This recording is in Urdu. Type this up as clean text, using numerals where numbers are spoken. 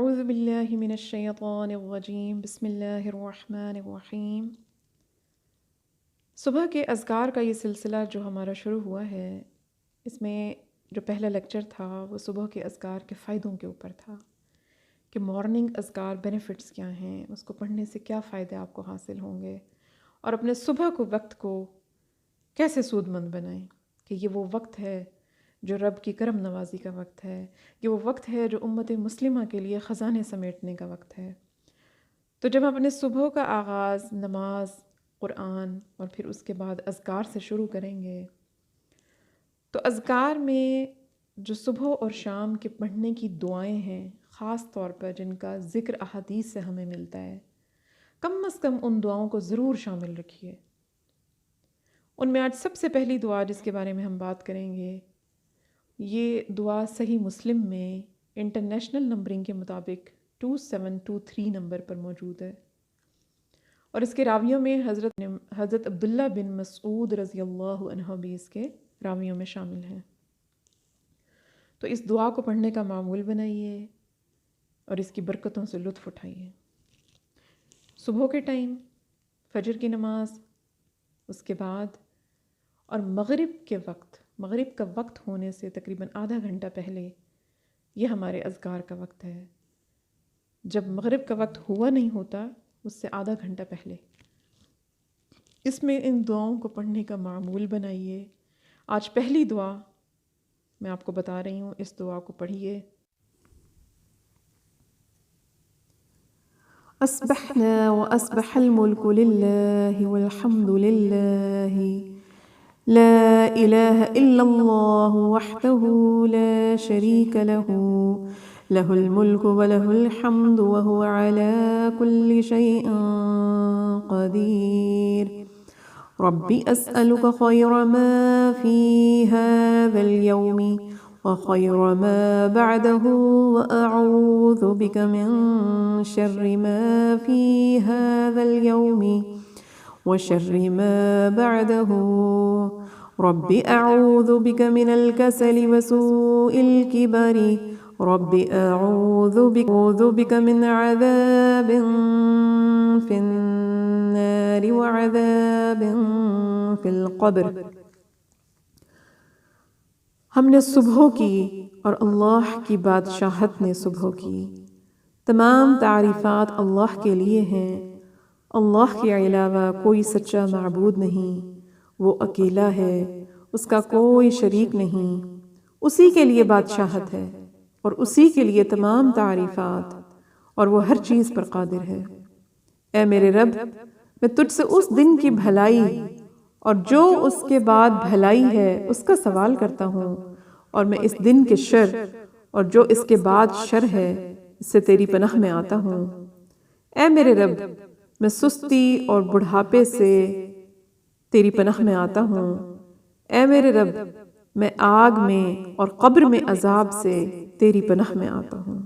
اعوذ باللہ من الشیطان الرجیم بسم اللہ الرحمن الرحیم۔ صبح کے اذکار کا یہ سلسلہ جو ہمارا شروع ہوا ہے، اس میں جو پہلا لیکچر تھا وہ صبح کے اذکار کے فائدوں کے اوپر تھا کہ مارننگ اذکار بینیفٹس کیا ہیں، اس کو پڑھنے سے کیا فائدے آپ کو حاصل ہوں گے، اور اپنے صبح کو وقت کو کیسے سود مند بنائیں کہ یہ وہ وقت ہے جو رب کی کرم نوازی کا وقت ہے، یہ وہ وقت ہے جو امت مسلمہ کے لیے خزانے سمیٹنے کا وقت ہے۔ تو جب ہم اپنے صبح کا آغاز نماز، قرآن اور پھر اس کے بعد اذکار سے شروع کریں گے، تو اذکار میں جو صبح اور شام کے پڑھنے کی دعائیں ہیں، خاص طور پر جن کا ذکر احادیث سے ہمیں ملتا ہے، کم از کم ان دعاؤں کو ضرور شامل رکھیے۔ ان میں آج سب سے پہلی دعا جس کے بارے میں ہم بات کریں گے، یہ دعا صحیح مسلم میں انٹرنیشنل نمبرنگ کے مطابق 2723 نمبر پر موجود ہے، اور اس کے راویوں میں حضرت عبداللہ بن مسعود رضی اللہ عنہ بھی اس کے راویوں میں شامل ہیں۔ تو اس دعا کو پڑھنے کا معمول بنائیے اور اس کی برکتوں سے لطف اٹھائیے۔ صبح کے ٹائم، فجر کی نماز، اس کے بعد اور مغرب کا وقت ہونے سے تقریباً آدھا گھنٹہ پہلے یہ ہمارے اذکار کا وقت ہے۔ جب مغرب کا وقت ہوا نہیں ہوتا اس سے آدھا گھنٹہ پہلے اس میں ان دعاؤں کو پڑھنے کا معمول بنائیے۔ آج پہلی دعا میں آپ کو بتا رہی ہوں، اس دعا کو پڑھیے۔ اصبحنا واصبح الملك لله والحمد لله لا إله إلا الله وحده لا شريك له له الملك وله الحمد وهو على كل شيء قدير ربي أسألك خير ما في هذا اليوم وخير ما بعده وأعوذ بك من شر ما في هذا اليوم وشر ما بعده رب أعوذ بك من الكسل وسوء الكبر رب أعوذ بك من عذاب في النار وعذاب في القبر۔ ہم نے صبح کی اور اللہ کی بادشاہت نے صبح کی۔ تمام تعریفات اللہ کے لیے ہیں۔ اللہ کے علاوہ کوئی سچا معبود نہیں، وہ اکیلا ہے، اس کا کوئی شریک نہیں، اسی کے لیے بادشاہت ہے اور اسی کے لیے تمام تعریفات، اور وہ ہر چیز پر قادر ہے۔ اے میرے رب، میں تجھ سے اس دن کی بھلائی اور جو اس کے بعد بھلائی ہے اس کا سوال کرتا ہوں، اور میں اس دن کے شر اور جو اس کے بعد شر ہے اس سے تیری پناہ میں آتا ہوں۔ اے میرے رب، میں سستی اور بڑھاپے سے تیری پناہ میں آتا ہوں۔ اے میرے رب، میں آگ میں اور قبر میں عذاب سے تیری پناہ میں آتا ہوں۔